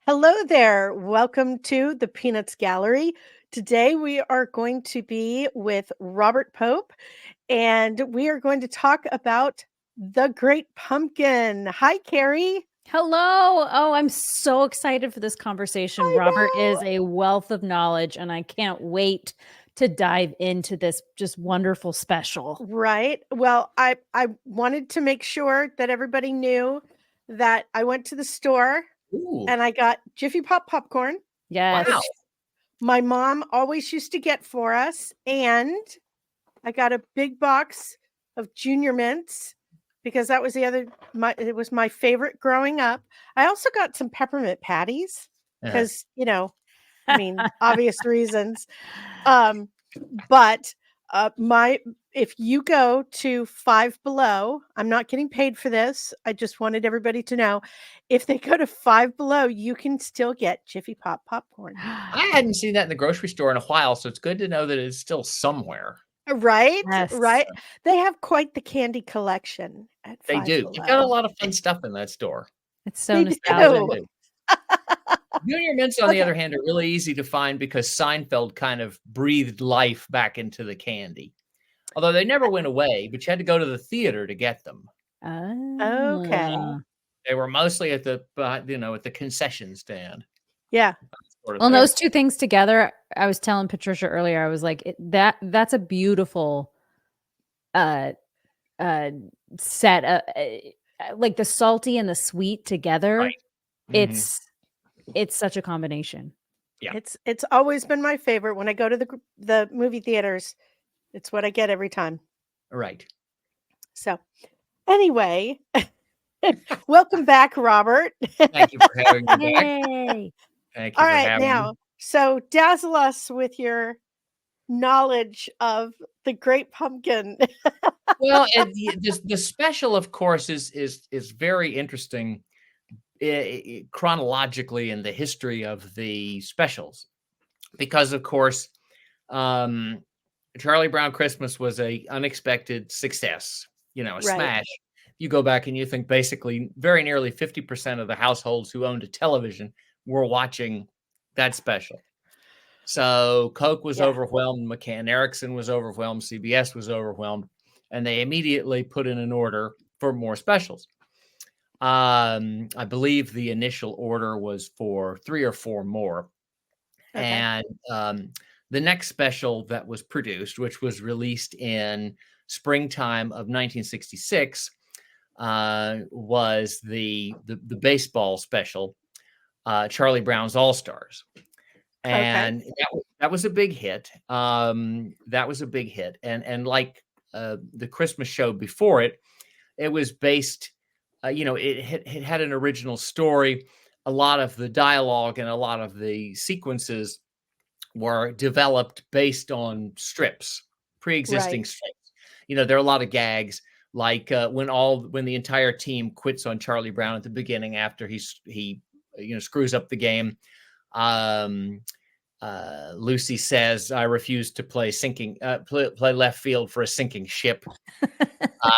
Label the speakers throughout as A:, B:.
A: Hello there. Welcome to the Peanuts Gallery. Today we are going to be with Robert Pope and we are going to talk about the Great Pumpkin. Hi, Carrie.
B: Hello. Oh, I'm so excited for this conversation.
A: I
B: Robert is
A: know.
B: a wealth of knowledge, and I can't wait to dive into this just wonderful special.
A: Right. Well, I wanted to make sure that everybody knew that I went to the store
C: Ooh,
A: and I got Jiffy Pop popcorn,
C: wow.
B: Yes.
A: which my mom always used to get for us, and I got a big box of Junior Mints because that was it was my favorite growing up. I also got some peppermint patties
C: Uh-huh.
A: because, I mean, obvious reasons. Um, but my if you go to Five Below, I'm not getting paid for this. I just wanted everybody to know if they go to Five Below, you can still get Jiffy Pop popcorn.
C: I hadn't seen that in the grocery store in a while, so it's good to know that it's still somewhere.
A: Right,
B: Yes.
A: right. They have quite the candy collection at
C: They
A: Five
C: do. They've got a
A: Below.
C: lot of fun stuff in that store.
B: It's so
A: They
C: Yes, they
B: nostalgic.
A: do.
C: do. Junior Mints, on the
A: Okay.
C: other hand, are really easy to find because Seinfeld kind of breathed life back into the candy. Although they never went away, but you had to go to the theater to get them.
A: Okay.
B: Ah.
C: They were mostly at at the concession stand,
A: Yeah.
C: sort of
B: Well,
C: thing.
A: Yeah.
B: those two things together, I was telling Patricia earlier, I was like, that's a beautiful uh uh set like the salty and the sweet together.
C: Right. Mhm.
B: It's such a combination.
C: Yeah.
A: It's always been my favorite when I go to the movie theaters. It's what I get every time.
C: Right.
A: So, anyway, welcome back, Robert.
C: Thank you for having me back.
B: Yay.
C: Thank
A: All
C: you for
A: right,
C: having me.
A: now, so dazzle us with your knowledge of the Great Pumpkin.
C: Well, and the special, of course, is very interesting chronologically in the history of the specials, because, of course, um, Charlie Brown Christmas was a unexpected success, a
A: Right.
C: smash. You go back and you think basically very nearly 50% of the households who owned a television were watching that special. So Coke was
A: Yeah.
C: overwhelmed, McCann Erickson was overwhelmed, CBS was overwhelmed, and they immediately put in an order for more specials. I believe the initial order was for 3 or 4 more,
A: Okay.
C: and, the next special that was produced, which was released in springtime of 1966, was the baseball special, Charlie Brown's All-Stars.
A: Okay.
C: And that was a big hit. That was a big hit, and like, the Christmas show before it, it was based, it had an original story. A lot of the dialogue and a lot of the sequences were developed based on strips,
A: Right.
C: pre-existing strips. There are a lot of gags, like, when the entire team quits on Charlie Brown at the beginning after he screws up the game. Um, Lucy says, "I refuse to play left field for a sinking ship,"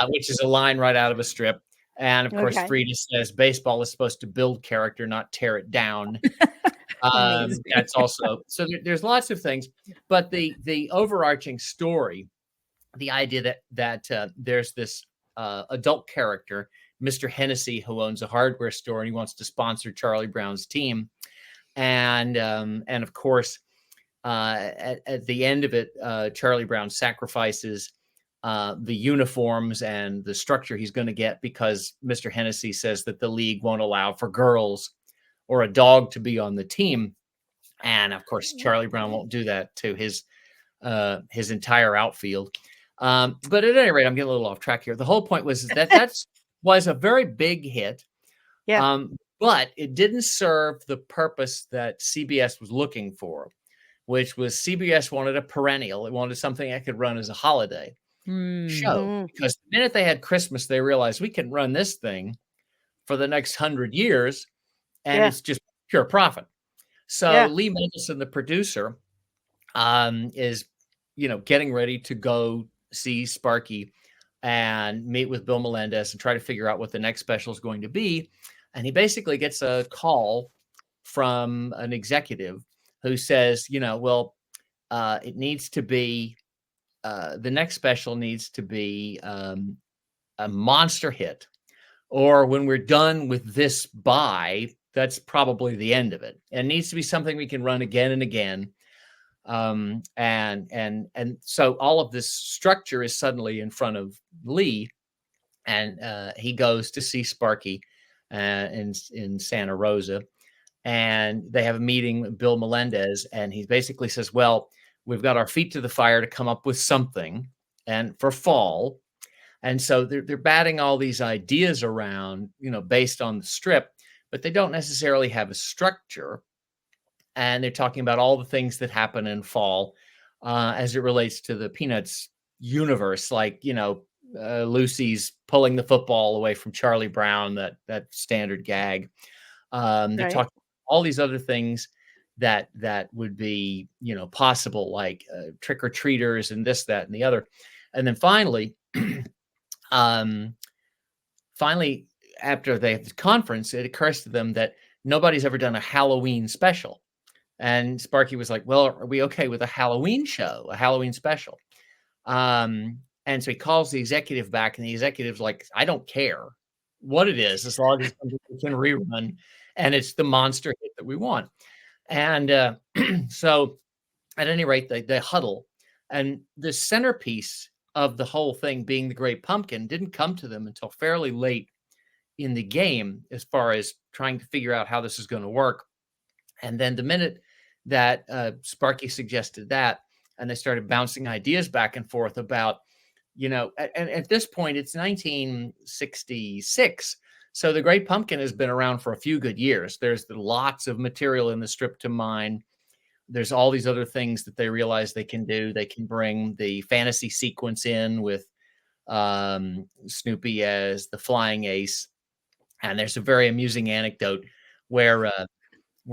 C: which is a line right out of a strip. And of course,
A: Okay.
C: Frida says, "Baseball is supposed to build character, not tear it down."
B: Amazing.
C: That's also so. There's lots of things, but the overarching story, the idea that there's this adult character, Mr. Hennessy, who owns a hardware store and he wants to sponsor Charlie Brown's team, and of course, at the end of it, Charlie Brown sacrifices the uniforms and the structure he's going to get because Mr. Hennessy says that the league won't allow for girls or a dog to be on the team. And of course, Charlie Brown won't do that to his entire outfield. But at any rate, I'm getting a little off track here. The whole point was that was a very big hit,
A: Yeah.
C: but it didn't serve the purpose that CBS was looking for, which was CBS wanted a perennial. It wanted something that could run as a holiday
B: Mm.
C: show,
A: Mm.
C: because the minute they had Christmas, they realized we can run this thing for the next 100 years, and
A: Yeah.
C: it's just pure profit. So
A: Yeah.
C: Lee Mendelson, the producer, is getting ready to go see Sparky and meet with Bill Melendez and try to figure out what the next special is going to be. And he basically gets a call from an executive who says, well, it needs to be the next special needs to be a monster hit, or when we're done with this buy, that's probably the end of it. And it needs to be something we can run again and again. And so all of this structure is suddenly in front of Lee, and he goes to see Sparky in Santa Rosa, and they have a meeting with Bill Melendez, and he basically says, well, we've got our feet to the fire to come up with something and for fall. And so they're batting all these ideas around, based on the strip, but they don't necessarily have a structure. And they're talking about all the things that happen in fall as it relates to the Peanuts universe, like, Lucy's pulling the football away from Charlie Brown, that standard gag. They're
A: Right.
C: talking all these other things that would be, possible, like trick-or-treaters and this, that, and the other. And then finally, after they have the conference, it occurs to them that nobody's ever done a Halloween special. And Sparky was like, well, are we okay with a Halloween show, a Halloween special? And so he calls the executive back, and the executive's like, I don't care what it is, as long as we can rerun, and it's the monster hit that we want. And so at any rate, they huddle, and the centerpiece of the whole thing being the Great Pumpkin didn't come to them until fairly late in the game, as far as trying to figure out how this is going to work. And then the minute that Sparky suggested that, and they started bouncing ideas back and forth about, and at this point it's 1966. So the Great Pumpkin has been around for a few good years. There's lots of material in the strip to mine. There's all these other things that they realize they can do. They can bring the fantasy sequence in with Snoopy as the flying ace. And there's a very amusing anecdote where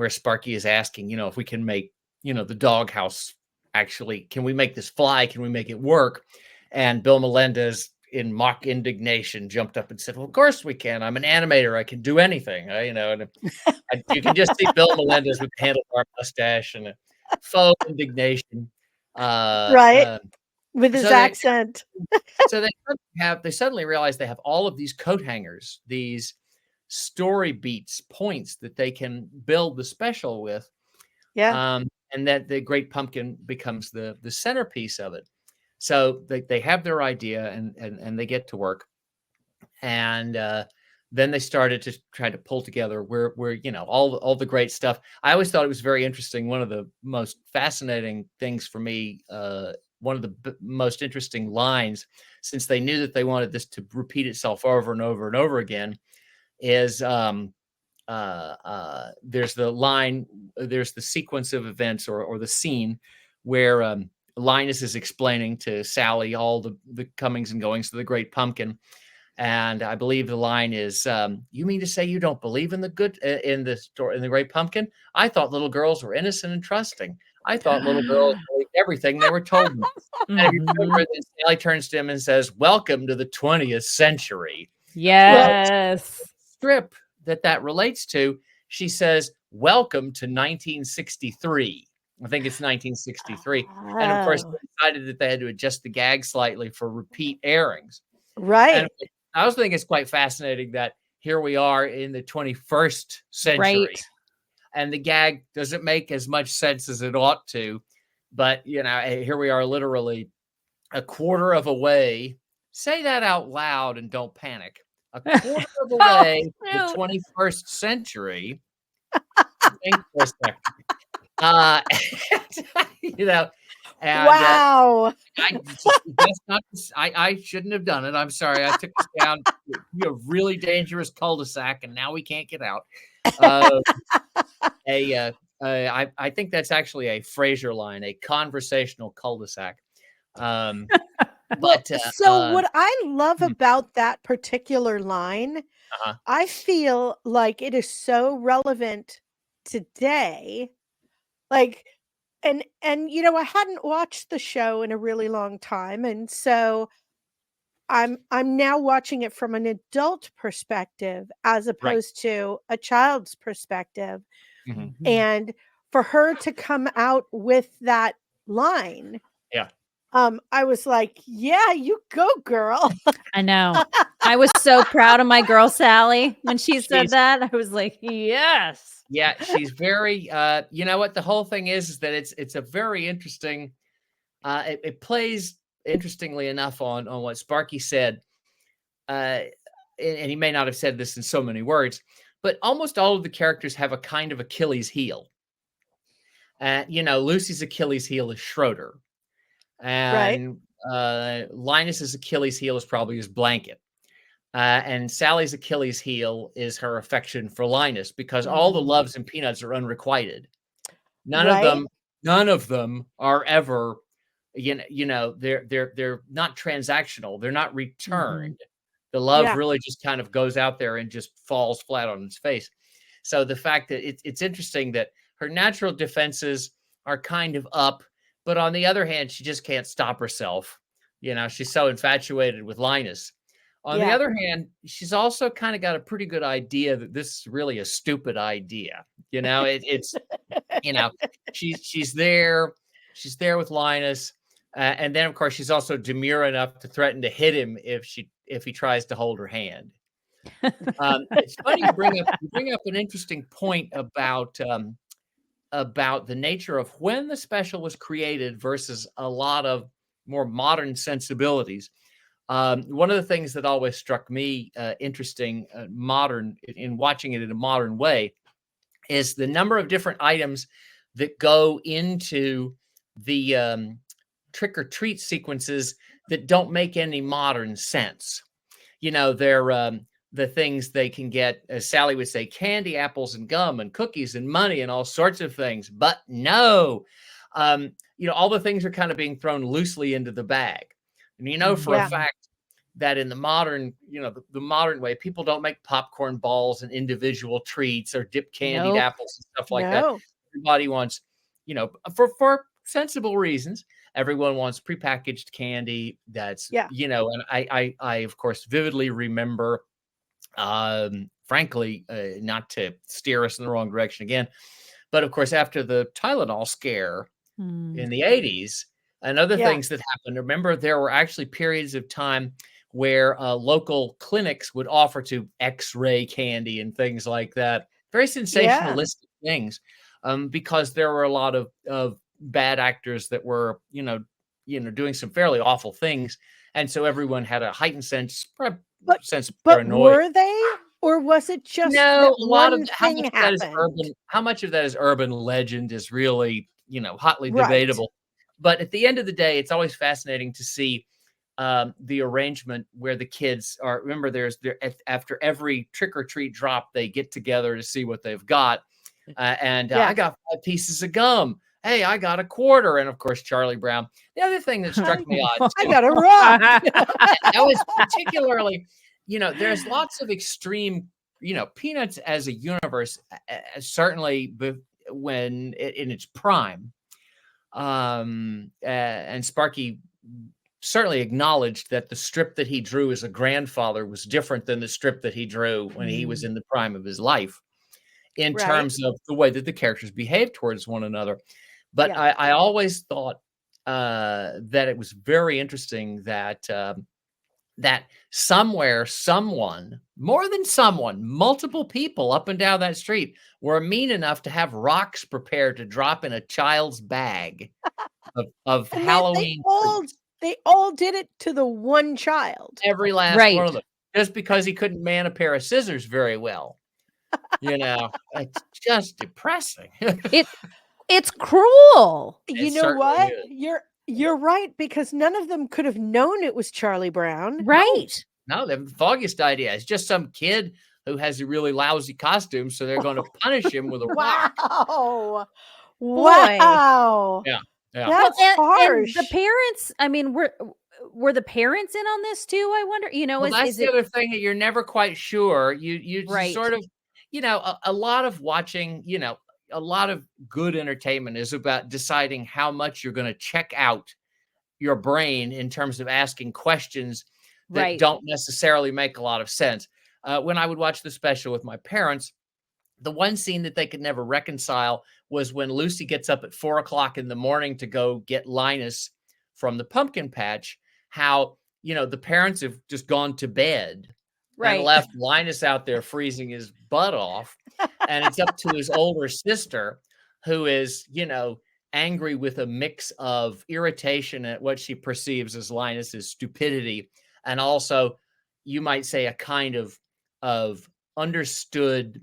C: Sparky is asking, if we can make, the doghouse, actually, can we make this fly? Can we make it work? And Bill Melendez, in mock indignation, jumped up and said, well, of course we can. I'm an animator. I can do anything. And you can just see Bill Melendez with handlebar mustache and a faux indignation.
A: Right. With his accent.
C: So they suddenly realize they have all of these coat hangers, these story beats, points that they can build the special with.
A: Yeah.
C: And that the Great Pumpkin becomes the centerpiece of it. So they have their idea, and they get to work. And then they started to try to pull together where all the great stuff. I always thought it was very interesting. One of the most fascinating things for me, one of the most interesting lines, since they knew that they wanted this to repeat itself over and over and over again, is there's the line, there's the sequence of events or the scene where Linus is explaining to Sally all the comings and goings of the Great Pumpkin. And I believe the line is, you mean to say you don't believe in the good, in the Great Pumpkin? I thought little girls were innocent and trusting. I thought little girls believed everything they were told. And if you remember, then Sally turns to him and says, welcome to the 20th century.
B: Yes.
C: Well, strip that relates to, she says, welcome to 1963. I think it's 1963.
A: Oh.
C: And of course, they decided that they had to adjust the gag slightly for repeat airings.
A: Right.
C: And I also think it's quite fascinating that here we are in the 21st century.
B: Right.
C: And the gag doesn't make as much sense as it ought to. But, here we are literally a quarter of a way. Say that out loud and don't panic. A quarter of a way to the 21st century. Think for a second. And,
A: wow.
C: I shouldn't have done it. I'm sorry. I took us down a really dangerous cul-de-sac, and now we can't get out. I think that's actually a Frasier line, a conversational cul-de-sac. But
A: so what I love about that particular line, I feel like it is so relevant today. Like, and I hadn't watched the show in a really long time, and so I'm now watching it from an adult perspective as opposed to a child's perspective.
C: Mhm.
A: And for her to come out with that line,
C: Yeah.
A: I was like, yeah, you go, girl.
B: I know. I was so proud of my girl Sally when she said
C: She's
B: that. I was like, yes.
C: Yeah, she's very, you know what? The whole thing is that it's a very interesting, it plays interestingly enough on what Sparky said. And he may not have said this in so many words, but almost all of the characters have a kind of Achilles heel. You know, Lucy's Achilles heel is Schroeder,
A: Right.
C: and Linus's Achilles heel is probably his blanket. And Sally's Achilles heel is her affection for Linus, because all the loves and Peanuts are unrequited. None of
A: Right.
C: them, none of them are ever, they're not transactional. They're not returned. The love
A: Yeah.
C: really just kind of goes out there and just falls flat on its face. So the fact that it's interesting that her natural defenses are kind of up, but on the other hand, she just can't stop herself. You know, she's so infatuated with Linus. On the
A: Yeah.
C: other hand, she's also kind of got a pretty good idea that this is really a stupid idea. You know, it's you know, she's there with Linus, and then of course she's also demure enough to threaten to hit him if he tries to hold her hand. It's funny you bring up an interesting point about the nature of when the special was created versus a lot of more modern sensibilities. One of the things that always struck me interesting, modern in watching it in a modern way, is the number of different items that go into the trick or treat sequences that don't make any modern sense. You know, they're the things they can get, as Sally would say, candy, apples, and gum, and cookies, and money, and all sorts of things. But no, you know, all the things are kind of being thrown loosely into the bag. And you know for a
A: Yeah.
C: fact that in the modern, you know, the modern way, people don't make popcorn balls and individual treats or dip candied
B: Nope.
C: apples and stuff like that.
A: No.
C: Everybody wants, you know, for sensible reasons, everyone wants prepackaged candy that's,
A: Yeah.
C: you know, and I of course vividly remember, frankly, not to steer us in the wrong direction again, but of course after the Tylenol scare in the 80s and other
A: Yeah.
C: things that happened, remember there were actually periods of time where local clinics would offer to X-ray candy and things like that. Very
A: Yeah.
C: sensationalistic things, because there were a lot of bad actors that were, doing some fairly awful things, and so everyone had a heightened
A: But
C: sense of
A: but
C: paranoia.
A: were they? Or was it just
C: No,
A: that
C: a lot of
A: one
C: how much
A: thing
C: of that is
A: happened?
C: how much of that is urban legend is really, hotly
A: Right.
C: debatable. But at the end of the day, it's always fascinating to see the arrangement where the kids are. Remember, after every trick or treat drop, they get together to see what they've got. And I
A: Yeah.
C: got 5 pieces of gum. Hey, I got a quarter. And of course, Charlie Brown. The other thing that struck me odd
A: I
C: too,
A: got a rock.
C: that was particularly, there's lots of extreme, Peanuts as a universe, certainly when in its prime. And Sparky certainly acknowledged that the strip that he drew as a grandfather was different than the strip that he drew when he was in the prime of his life, in
A: Right.
C: terms of the way that the characters behave towards one another. But
A: Yeah.
C: I always thought that it was very interesting that that somewhere, someone, more than someone, multiple people up and down that street were mean enough to have rocks prepared to drop in a child's bag of
A: And
C: Halloween treats.
A: they all did it to the one child.
C: Every last one
B: Right.
C: of them, just because he couldn't man a pair of scissors very well. It's just depressing.
B: It's cruel.
A: You
C: It
A: know
C: certainly
A: what?
C: is.
A: You're right, because none of them could have known it was Charlie Brown.
B: Right.
C: No, they have the foggiest idea. It's just some kid who has a really lousy costume, so they're going to punish him with a rock.
A: Wow.
B: Boy.
A: Wow.
C: Yeah, yeah.
B: Well,
A: That's
B: and
A: harsh.
B: the parents, I mean, were the parents in on this too? I wonder,
C: Well, that's
B: is
C: the
B: it
C: other thing that you're never quite sure. You
B: right?
C: sort of, a lot of watching, a lot of good entertainment is about deciding how much you're going to check out your brain in terms of asking questions that
B: Right.
C: don't necessarily make a lot of sense. When I would watch the special with my parents, The one scene that they could never reconcile was when Lucy gets up at 4 o'clock in the morning to go get Linus from the pumpkin patch. How, the parents have just gone to bed and
B: Right.
C: left Linus out there freezing his butt off. And it's up to his older sister, who is, angry with a mix of irritation at what she perceives as Linus's stupidity, and also, you might say, a kind of understood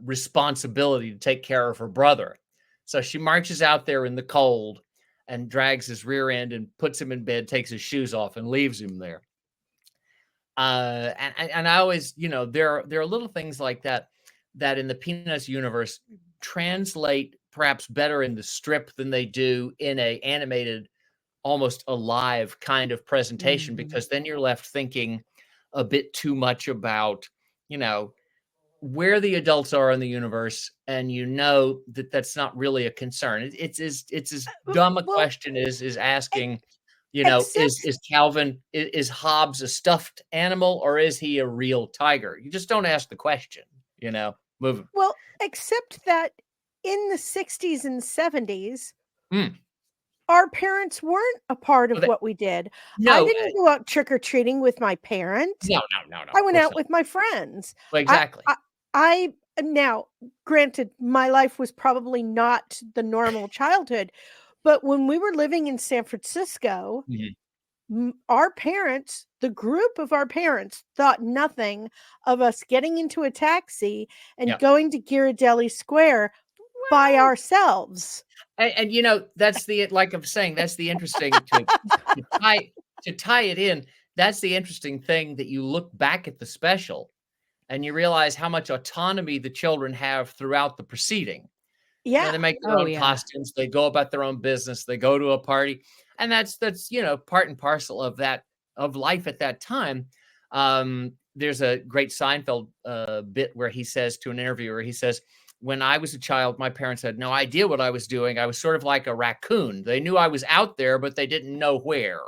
C: responsibility to take care of her brother. So she marches out there in the cold and drags his rear end and puts him in bed, takes his shoes off, and leaves him there. And I always, there are little things like that in the Peanuts universe translate perhaps better in the strip than they do in a animated, almost alive kind of presentation, because then you're left thinking a bit too much about, where the adults are in the universe, and that that's not really a concern. It's as dumb a
A: Well,
C: question as asking,
A: except
C: is Calvin, is Hobbes a stuffed animal, or is he a real tiger? You just don't ask the question, move.
A: well, except that in the 60s and 70s, our parents weren't a part of what we did. I
C: No,
A: didn't go out trick-or-treating with my parents.
C: no.
A: I went
C: of course
A: out
C: not.
A: with my friends.
C: Well, exactly.
A: I now, granted, my life was probably not the normal childhood, but when we were living in San Francisco, our parents, the group of our parents, thought nothing of us getting into a taxi and
C: Yeah.
A: going to Ghirardelli Square by ourselves.
C: And that's like I'm saying, that's the interesting to tie it in. That's the interesting thing, that you look back at the special and you realize how much autonomy the children have throughout the proceeding.
A: Yeah.
C: They make their own costumes, they go about their own business, they go to a party, and that's part and parcel of that, of life at that time. There's a great Seinfeld bit where he says to an interviewer, he says, "When I was a child, my parents had no idea what I was doing. I was sort of like a raccoon. They knew I was out there, but they didn't know where."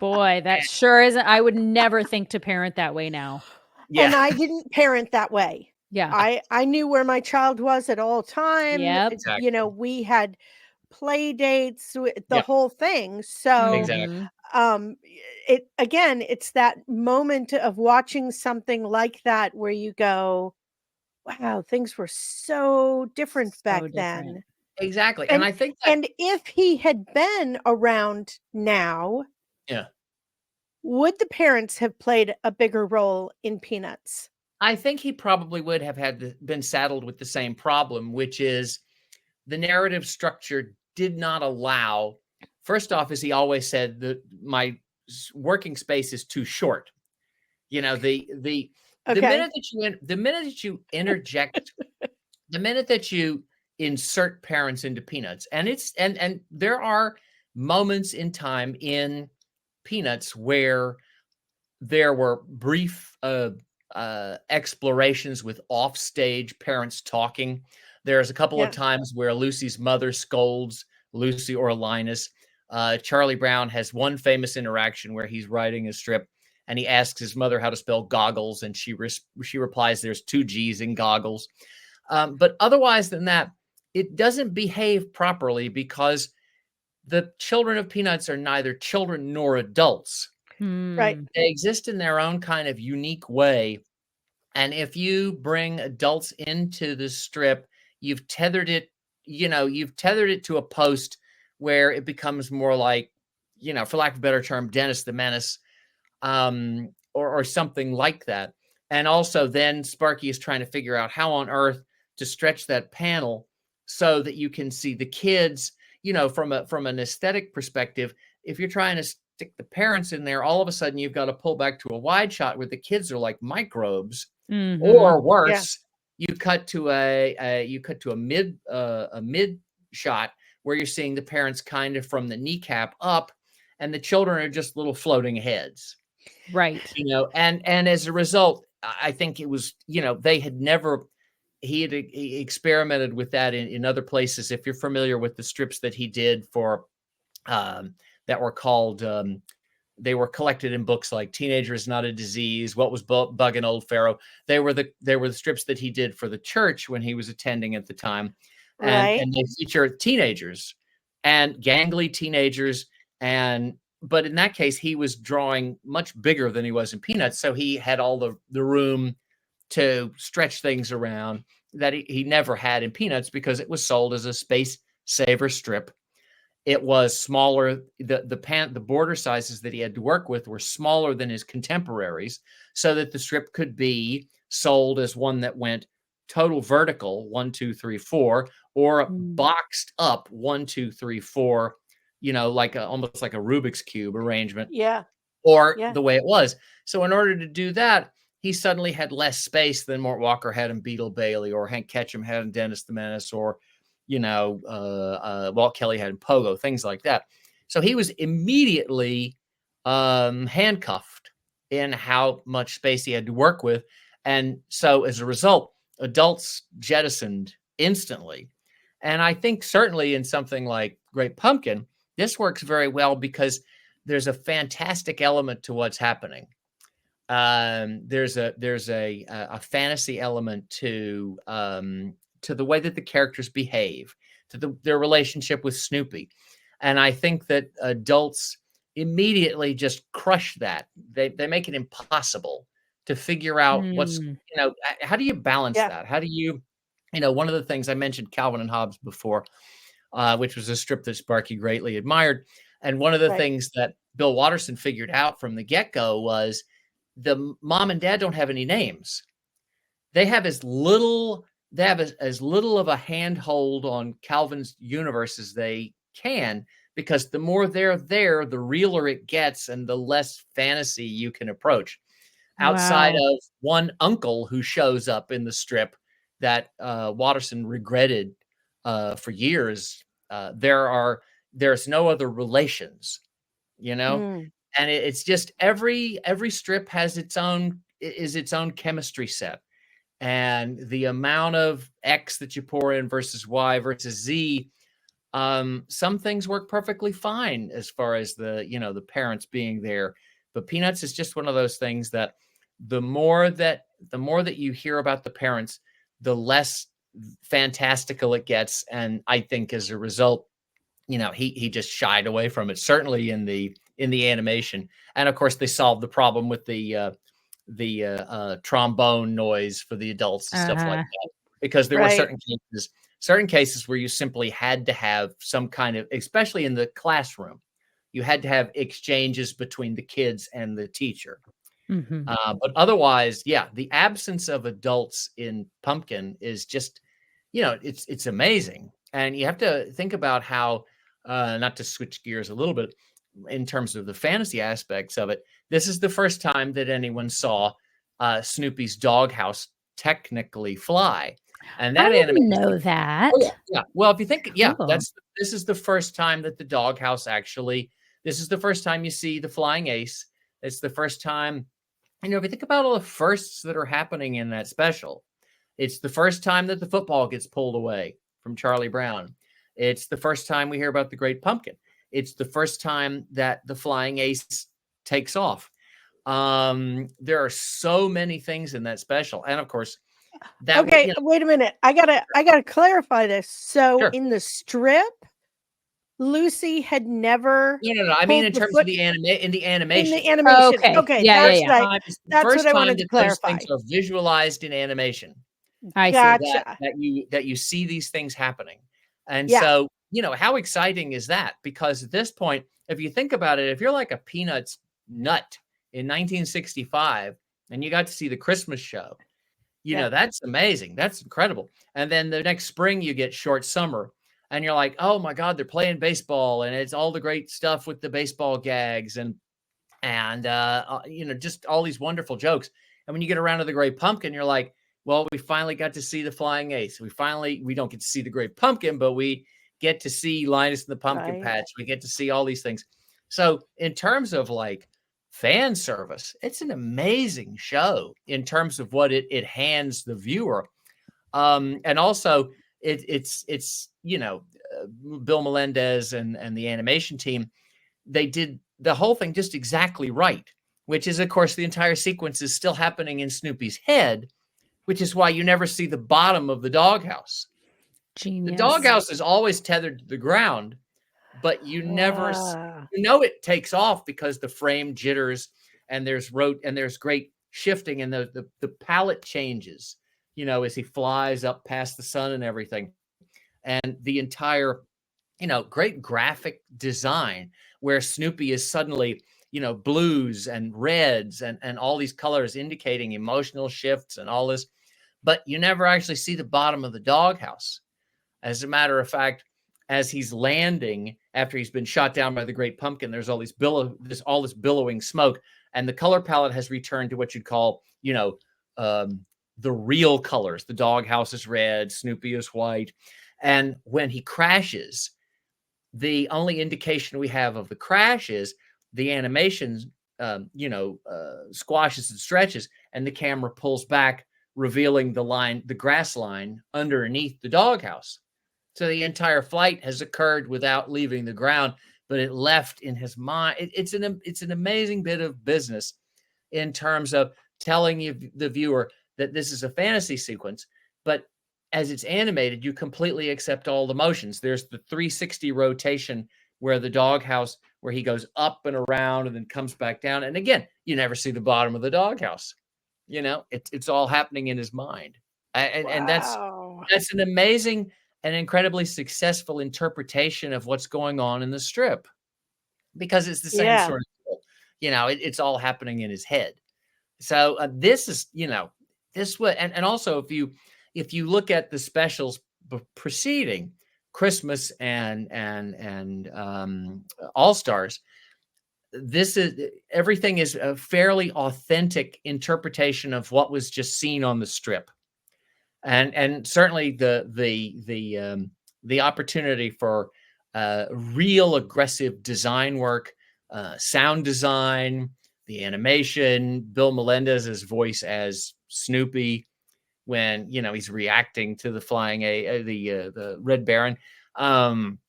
B: Boy, that sure isn't. I would never think to parent that way now.
A: Yeah. And I didn't parent that way.
B: Yeah.
A: I knew where my child was at all times.
B: Yep.
C: Exactly.
A: We had play dates, the whole thing. So
C: Exactly.
A: it's that moment of watching something like that where you go, wow, things were so different back then.
C: Exactly. And I think that,
A: and if he had been around now, would the parents have played a bigger role in Peanuts?
C: I think he probably would have been saddled with the same problem, which is the narrative structure did not allow. First off, as he always said, that my working space is too short. The minute that you interject, the minute that you insert parents into Peanuts, and there are moments in time in Peanuts where there were brief explorations with offstage parents talking. There's a couple of times where Lucy's mother scolds Lucy or Linus. Charlie Brown has one famous interaction where he's writing a strip and he asks his mother how to spell goggles, and she replies, "There's 2 G's in goggles." But otherwise than that, it doesn't behave properly, because the children of Peanuts are neither children nor adults.
A: Right.
C: They exist in their own kind of unique way. And if you bring adults into the strip, you've tethered it to a post where it becomes more like, for lack of a better term, Dennis the Menace, or something like that. And also then Sparky is trying to figure out how on earth to stretch that panel so that you can see the kids, from an aesthetic perspective. If you're trying to stick the parents in there, all of a sudden you've got to pull back to a wide shot where the kids are like microbes, or worse, you cut to a mid shot where you're seeing the parents kind of from the kneecap up, and the children are just little floating heads.
B: Right.
C: And as a result, I think it was, they had never, he experimented with that in other places. If you're familiar with the strips that he did for, that were called They were collected in books like Teenager is Not a Disease, What Was Bugging Old Pharaoh. They were the strips that he did for the church when he was attending at the time. And
A: Right.
C: they feature teenagers and gangly teenagers. But in that case, he was drawing much bigger than he was in Peanuts. So he had all the room to stretch things around that he never had in Peanuts, because it was sold as a space saver strip. It was smaller. The border sizes that he had to work with were smaller than his contemporaries, so that the strip could be sold as one that went total vertical, 1, 2, 3, 4, or boxed up 1, 2, 3, 4, like almost like a Rubik's Cube arrangement.
A: Yeah.
C: Or the way it was. So in order to do that, he suddenly had less space than Mort Walker had in Beetle Bailey, or Hank Ketchum had in Dennis the Menace, or Walt Kelly had in Pogo, things like that. So he was immediately handcuffed in how much space he had to work with. And so as a result, adults jettisoned instantly. And I think certainly in something like Great Pumpkin, this works very well because there's a fantastic element to what's happening. There's a fantasy element to the way that the characters behave, to their relationship with Snoopy. And I think that adults immediately just crush that. They make it impossible to figure out what's, how do you balance that? How do you, one of the things I mentioned Calvin and Hobbes before, which was a strip that Sparky greatly admired. And one of the things that Bill Watterson figured out from the get-go was the mom and dad don't have any names. They have as little of a handhold on Calvin's universe as they can, because the more they're there, the realer it gets and the less fantasy you can approach. Outside of one uncle who shows up in the strip that Watterson regretted for years, there's no other relations, and it's just every strip has its own chemistry set, and the amount of X that you pour in versus Y versus Z. Some things work perfectly fine as far as the parents being there, but Peanuts is just one of those things that the more that you hear about the parents, the less fantastical it gets. And I think as a result, he just shied away from it, certainly in the animation. And of course they solved the problem with the trombone noise for the adults and stuff like that, because there were certain cases where you simply had to have some kind of, especially in the classroom, you had to have exchanges between the kids and the teacher. But otherwise, the absence of adults in Pumpkin is just, it's amazing. And you have to think about how, not to switch gears a little bit in terms of the fantasy aspects of it, this is the first time that anyone saw Snoopy's doghouse technically fly. And that
B: I didn't know that.
C: Oh, yeah. Well, if you think, this is the first time that the doghouse this is the first time you see the flying ace. It's the first time, if you think about all the firsts that are happening in that special, it's the first time that the football gets pulled away from Charlie Brown. It's the first time we hear about the Great Pumpkin. It's the first time that the flying ace takes off. There are so many things in that special. And of course,
A: wait a minute. I gotta clarify this. So in the strip, Lucy had never.
C: No. I mean, in terms of the animation.
A: In the animation. Okay.
B: Yeah.
A: That's what I wanted to clarify.
C: Things are visualized in animation.
B: I
A: Gotcha.
C: see that you see these things happening. And so, how exciting is that? Because at this point, if you think about it, if you're like a Peanuts nut in 1965 and you got to see the Christmas show, that's amazing. That's incredible. And then the next spring you get Short Summer and you're like, oh my God, they're playing baseball and it's all the great stuff with the baseball gags and just all these wonderful jokes. And when you get around to the Great Pumpkin, you're like, well, we finally got to see the flying ace. We don't get to see the Great Pumpkin, but we get to see Linus and the Pumpkin Patch. We get to see all these things. So in terms of like fan service, it's an amazing show in terms of what it hands the viewer. And also it's Bill Melendez and the animation team, they did the whole thing just exactly right, which is, of course, the entire sequence is still happening in Snoopy's head, which is why you never see the bottom of the doghouse. The
B: Genius.
C: doghouse is always tethered to the ground, but you never,
A: Ah,
C: it takes off because the frame jitters and there's great shifting and the palette changes, as he flies up past the sun and everything. And the entire, great graphic design where Snoopy is suddenly, blues and reds and all these colors indicating emotional shifts and all this, but you never actually see the bottom of the doghouse. As a matter of fact, as he's landing after he's been shot down by the Great Pumpkin, there's all this billowing smoke, and the color palette has returned to what you'd call, the real colors. The doghouse is red, Snoopy is white, and when he crashes, the only indication we have of the crash is the animation, squashes and stretches, and the camera pulls back, revealing the grass line underneath the doghouse. So the entire flight has occurred without leaving the ground, but it left in his mind. It's an amazing bit of business in terms of telling you, the viewer, that this is a fantasy sequence, but as it's animated, you completely accept all the motions. There's the 360 rotation where the doghouse, where he goes up and around and then comes back down. And again, you never see the bottom of the doghouse. It's all happening in his mind. And that's
A: wow.
C: an amazing and incredibly successful interpretation of what's going on in the strip, because it's the same
A: Yeah.
C: sort of, it's all happening in his head. So this is, this was, and also if you look at the specials preceding Christmas and All Stars, everything is a fairly authentic interpretation of what was just seen on the strip. And certainly the opportunity for real aggressive design work, sound design, the animation, Bill Melendez's voice as Snoopy when he's reacting to the flying the Red Baron.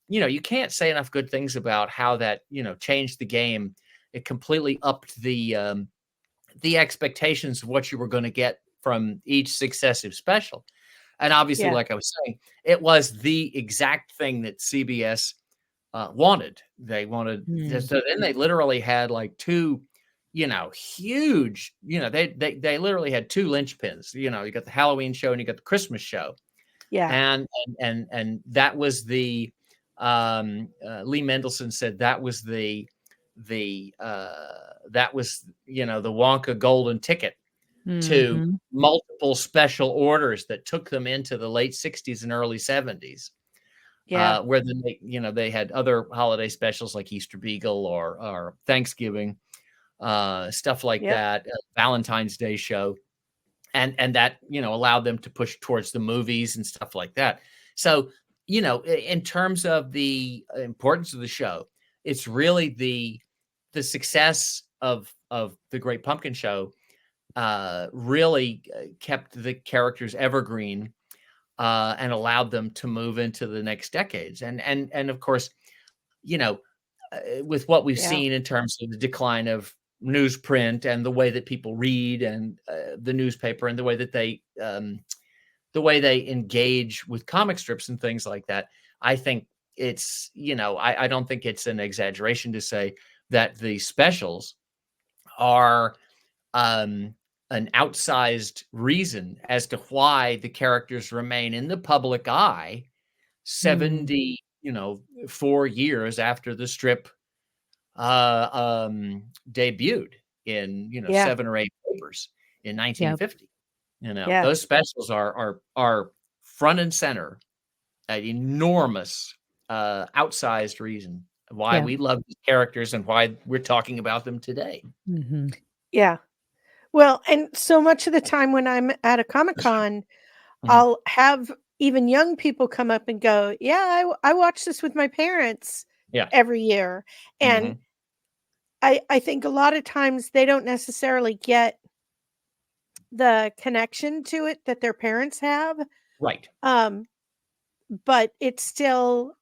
C: You can't say enough good things about how that changed the game. It completely upped the expectations of what you were going to get from each successive special. And obviously,
A: Yeah.
C: like I was saying, it was the exact thing that CBS wanted. They wanted, so then they literally had like two, huge, they literally had two linchpins. You got the Halloween show and you got the Christmas show.
A: Yeah.
C: And that was the Lee Mendelson said that was the Wonka golden ticket to multiple special orders that took them into the late 60s and early 70s.
A: Yeah.
C: Where they had other holiday specials like Easter Beagle or Thanksgiving, stuff like
A: Yep.
C: that, Valentine's Day show, and that allowed them to push towards the movies and stuff like that. So in terms of the importance of the show, it's really the success of the Great Pumpkin Show really kept the characters evergreen and allowed them to move into the next decades. And of course, with what we've
A: Yeah.
C: seen in terms of the decline of newsprint and the way that people read and the newspaper and the way that they engage with comic strips and things like that, I think it's, I don't think it's an exaggeration to say that the specials are an outsized reason as to why the characters remain in the public eye 4 years after the strip debuted in
A: Yeah.
C: 7 or 8 papers in 1950.
A: Yeah.
C: Those specials are front and center, an enormous outsized reason why we love these characters and why we're talking about them today.
A: Yeah. Well, and so much of the time when I'm at a Comic-Con, I'll have even young people come up and go, "Yeah, I watch this with my parents
C: Yeah.
A: every year." And I think a lot of times they don't necessarily get the connection to it that their parents have.
C: Right.
A: But it's still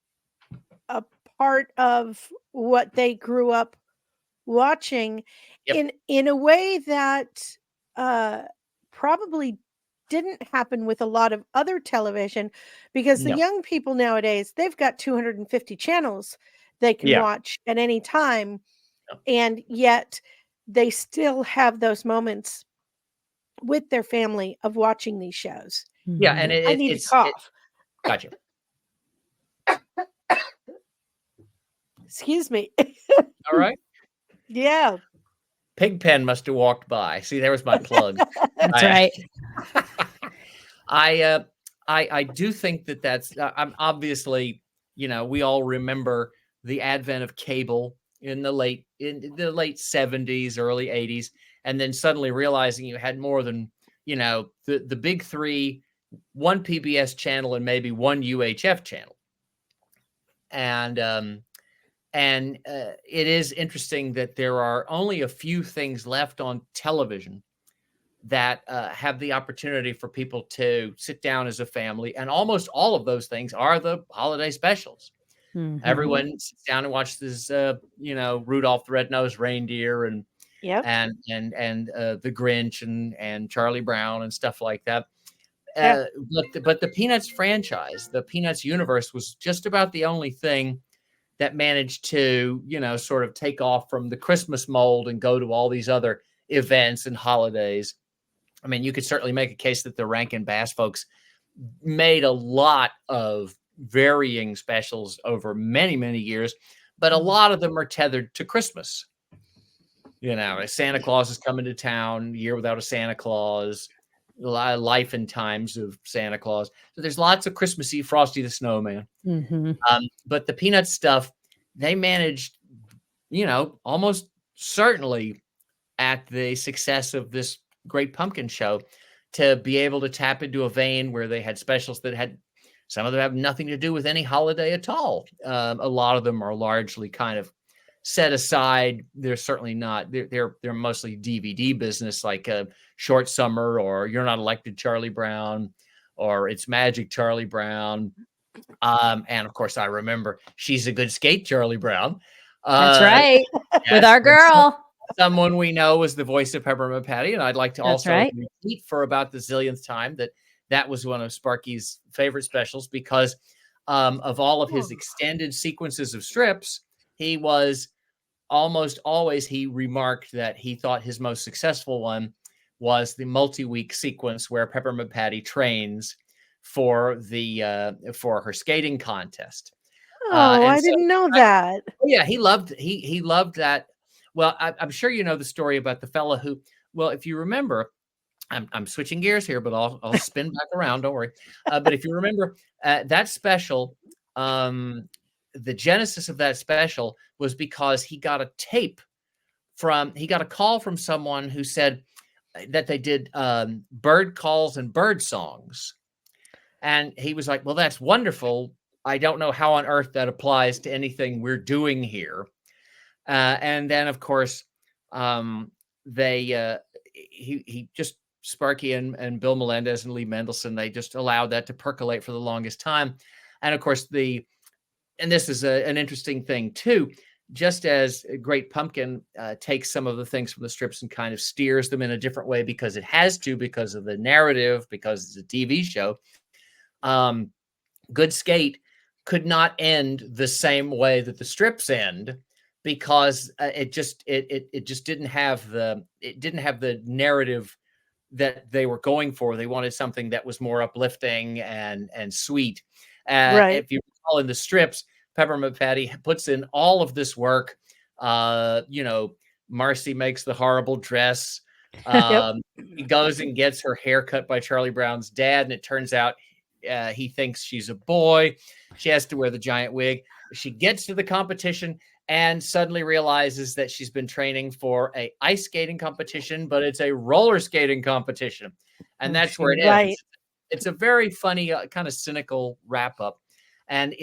A: a part of what they grew up watching
C: Yep.
A: in a way that uh, probably didn't happen with a lot of other television, because the
C: No.
A: young people nowadays, they've got 250 channels they can
C: Yeah.
A: watch at any time,
C: Yep.
A: and yet they still have those moments with their family of watching these shows.
C: Yeah, and
A: I need to
C: it's
A: cough.
C: gotcha.
A: Excuse me.
C: All right.
A: Yeah.
C: Pigpen must have walked by. See, there was my plug.
B: That's
C: I,
B: right.
C: I do think that that's. I'm obviously, we all remember the advent of cable in the late 70s, early 80s, and then suddenly realizing you had more than the big three, one PBS channel and maybe one UHF channel, and it is interesting that there are only a few things left on television that have the opportunity for people to sit down as a family. And almost all of those things are the holiday specials.
B: Mhm.
C: Everyone sits down and watches Rudolph the Red-Nosed Reindeer and
A: Yep.
C: the Grinch and Charlie Brown and stuff like that.
A: Yeah.
C: But the Peanuts franchise, the Peanuts universe, was just about the only thing that managed to, sort of take off from the Christmas mold and go to all these other events and holidays. I mean, you could certainly make a case that the Rankin Bass folks made a lot of varying specials over many, many years, but a lot of them are tethered to Christmas. Santa Claus is coming to town, Year Without a Santa Claus, Life and Times of Santa Claus. So there's lots of Christmassy Frosty the Snowman.
B: Mhm.
C: But the Peanuts stuff, they managed, almost certainly at the success of this Great Pumpkin Show, to be able to tap into a vein where they had specials that had, some of them have nothing to do with any holiday at all. A lot of them are largely kind of set aside. They're certainly not. They're mostly DVD business, like a Short Summer, or You're Not Elected, Charlie Brown, or It's Magic, Charlie Brown. And of course, I remember She's a Good Skate, Charlie Brown.
B: That's right.
C: Yes,
B: With our girl.
C: someone we know was the voice of Peppermint Patty, and I'd like to
B: That's
C: also
B: right.
C: repeat for about the zillionth time that was one of Sparky's favorite specials, because of all of his extended sequences of strips, he was almost always, he remarked that he thought his most successful one was the multi-week sequence where Peppermint Patty trains for her skating contest.
A: Oh,
C: And
A: I
C: so,
A: didn't know that.
C: yeah, he loved that. Well, I'm sure you know the story about the fella who, well, if you remember, I'm switching gears here, but I'll spin back around. Don't worry. But if you remember that special, the genesis of that special was because he got a call from someone who said that they did bird calls and bird songs. And he was like, well, that's wonderful. I don't know how on earth that applies to anything we're doing here. And then, of course, he just, Sparky and Bill Melendez and Lee Mendelson, they just allowed that to percolate for the longest time. And of course, and this is an interesting thing too, just as Great Pumpkin takes some of the things from the strips and kind of steers them in a different way because it has to, because of the narrative, because it's a TV show. Good Skate could not end the same way that the strips end, because it just didn't have the narrative that they were going for. They wanted something that was more uplifting and sweet.
A: Right.
C: If you recall, in the strips, Peppermint Patty puts in all of this work. Marcy makes the horrible dress. He goes and gets her hair cut by Charlie Brown's dad, and it turns out he thinks she's a boy. She has to wear the giant wig. She gets to the competition and suddenly realizes that she's been training for a ice skating competition, but it's a roller skating competition. And that's where it ends.
A: Right.
C: It's a very funny, kind of cynical wrap up. And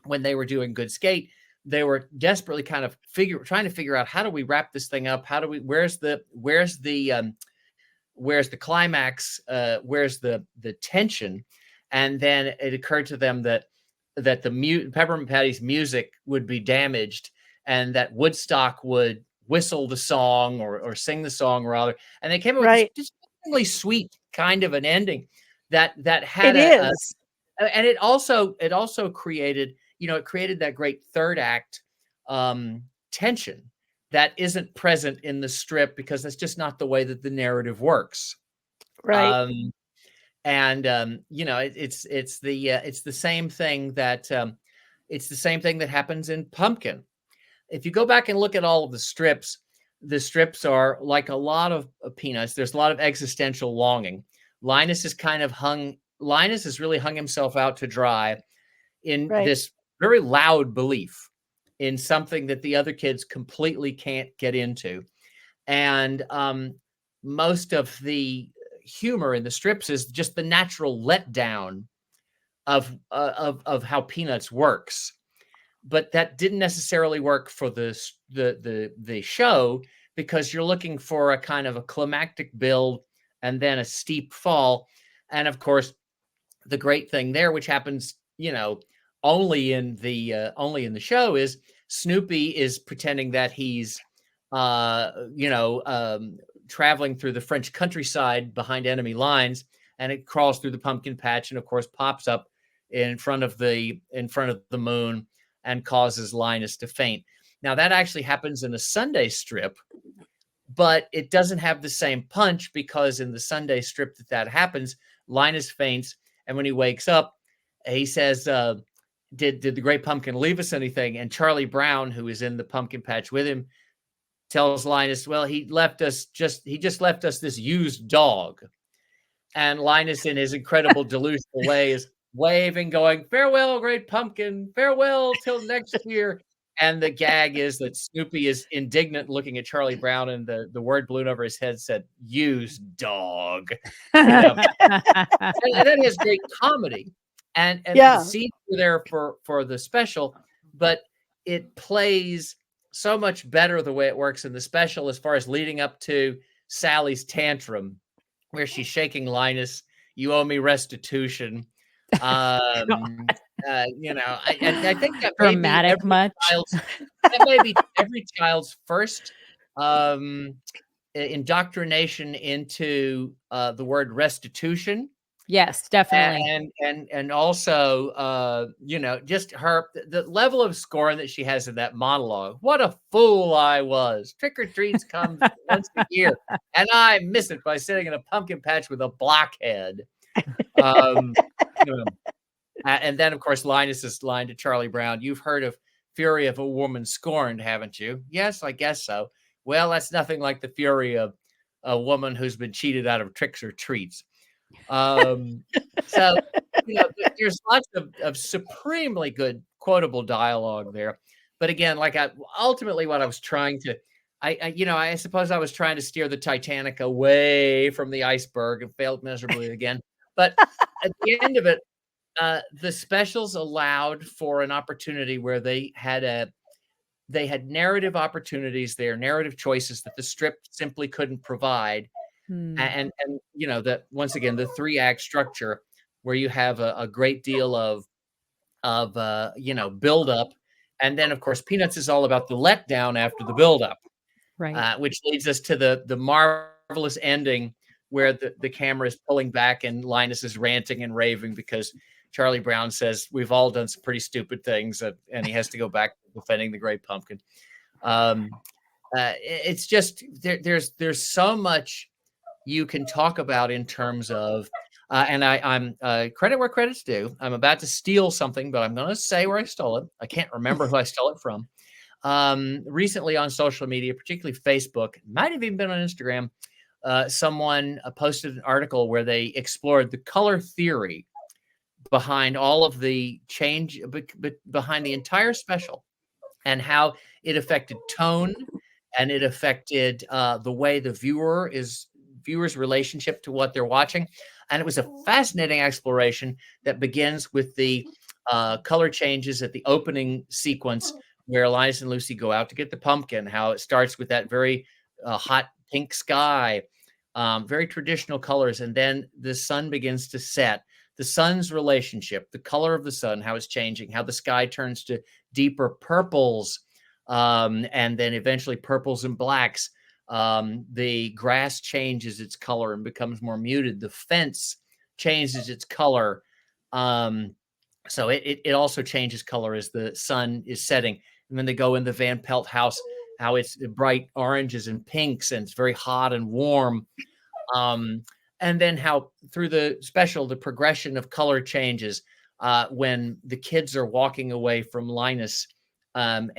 C: when they were doing Good Skate, they were desperately kind of trying to figure out, how do we wrap this thing up? Where's the climax? Where's the tension? And then it occurred to them that the Peppermint Patty's music would be damaged, and that Woodstock would whistle the song or sing the song rather, and they came up with
A: Right.
C: this really sweet kind of an ending that
A: It
C: had
A: is.
C: and it also created, it created that great third act tension that isn't present in the strip because that's just not the way that the narrative works.
A: Right.
C: And it's the same thing that happens in Pumpkin. If you go back and look at all of the strips are like a lot of Peanuts. There's a lot of existential longing. Linus has really hung himself out to dry in
A: Right.
C: this very loud belief in something that the other kids completely can't get into. And most of the humor in the strips is just the natural letdown of how Peanuts works. But that didn't necessarily work for the show, because you're looking for a kind of a climactic build and then a steep fall. And of course, the great thing there, which happens, only in the show, is Snoopy is pretending that he's, traveling through the French countryside behind enemy lines, and it crawls through the pumpkin patch, and of course pops up in front of the moon and causes Linus to faint. Now that actually happens in a Sunday strip, but it doesn't have the same punch, because in the Sunday strip that happens, Linus faints, and when he wakes up, he says, did the Great Pumpkin leave us anything? And Charlie Brown, who is in the pumpkin patch with him, tells Linus, well, he just left us this used dog. And Linus, in his incredible delusional way, is waving, going, farewell, Great Pumpkin, farewell till next year. And the gag is that Snoopy is indignant looking at Charlie Brown, and the word balloon over his head said, used dog. And that has great comedy. And
A: Yeah.
C: the scenes were there for the special, but it plays so much better the way it works in the special, as far as leading up to Sally's tantrum, where she's shaking Linus. You owe me restitution. I think that
B: Dramatic much.
C: May be every child's first indoctrination into the word restitution.
B: Yes, definitely.
C: And also, just the level of scorn that she has in that monologue. What a fool I was. Trick or treats come once a year, and I miss it by sitting in a pumpkin patch with a blockhead. And then, of course, Linus's line to Charlie Brown, you've heard of fury of a woman scorned, haven't you? Yes, I guess so. Well, that's nothing like the fury of a woman who's been cheated out of tricks or treats. So there's lots of supremely good quotable dialogue there. But again, ultimately what I was trying to, I suppose I was trying to steer the Titanic away from the iceberg and failed miserably again. But at the end of it, the specials allowed for an opportunity where they had narrative opportunities there, narrative choices that the strip simply couldn't provide. And that once again, the 3-act structure, where you have a great deal of build up, and then of course Peanuts is all about the letdown after the build up,
B: right?
C: Which leads us to the marvelous ending, where the camera is pulling back and Linus is ranting and raving because Charlie Brown says we've all done some pretty stupid things, and he has to go back to defending the Great Pumpkin. It's just there's so much you can talk about in terms of, and I'm credit where credit's due. I'm about to steal something, but I'm going to say where I stole it. I can't remember who I stole it from. Recently on social media, particularly Facebook, might have even been on Instagram, someone posted an article where they explored the color theory behind all of the change, behind the entire special, and how it affected tone, and it affected the way the viewer's relationship to what they're watching. And it was a fascinating exploration that begins with the color changes at the opening sequence, where Linus and Lucy go out to get the pumpkin, how it starts with that very hot pink sky, very traditional colors. And then the sun begins to set. The sun's relationship, the color of the sun, how it's changing, how the sky turns to deeper purples, and then eventually purples and blacks. The grass changes its color and becomes more muted. The fence changes its color. So it also changes color as the sun is setting. And when they go in the Van Pelt house, how it's bright oranges and pinks, and it's very hot and warm. And then how through the special, the progression of color changes when the kids are walking away from Linus, and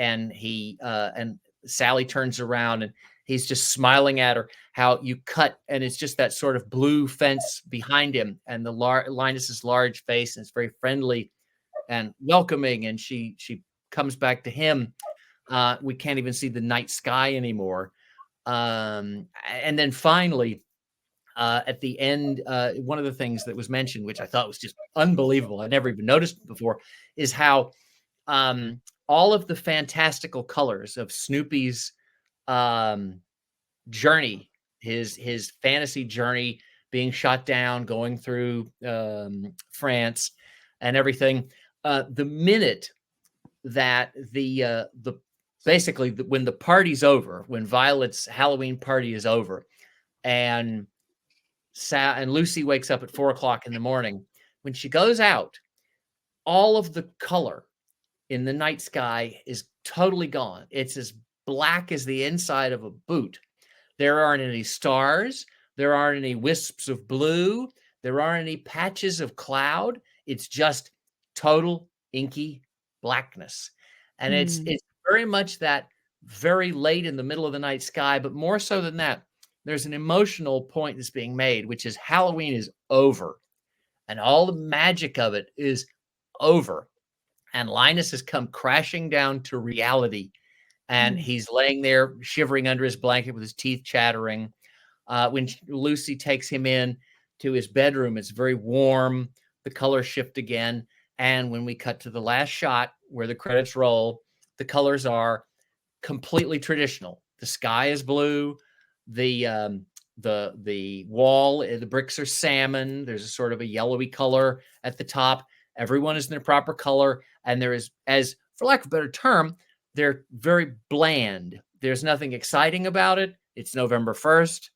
C: Sally turns around and he's just smiling at her. How you cut, and it's just that sort of blue fence behind him, and the Linus's large face, and it's very friendly and welcoming. And she comes back to him. We can't even see the night sky anymore. And then finally, at the end, one of the things that was mentioned, which I thought was just unbelievable, I never even noticed before, is how all of the fantastical colors of Snoopy's journey, his fantasy journey, being shot down, going through France and everything. The minute that basically when the party's over, when Violet's Halloween party is over, and Lucy wakes up at 4:00 in the morning, when she goes out, all of the color in the night sky is totally gone. It's as black as the inside of a boot. There aren't any stars. There aren't any wisps of blue. There aren't any patches of cloud. It's just total inky blackness. And it's very much that very late in the middle of the night sky, but more so than that, there's an emotional point that's being made, which is Halloween is over and all the magic of it is over. And Linus has come crashing down to reality, and he's laying there shivering under his blanket with his teeth chattering. When Lucy takes him in to his bedroom, it's very warm. The colors shift again. And when we cut to the last shot where the credits roll, the colors are completely traditional. The sky is blue. The wall, the bricks are salmon. There's a sort of a yellowy color at the top. Everyone is in their proper color. And there is, as for lack of a better term, they're very bland. There's nothing exciting about it. It's November 1st.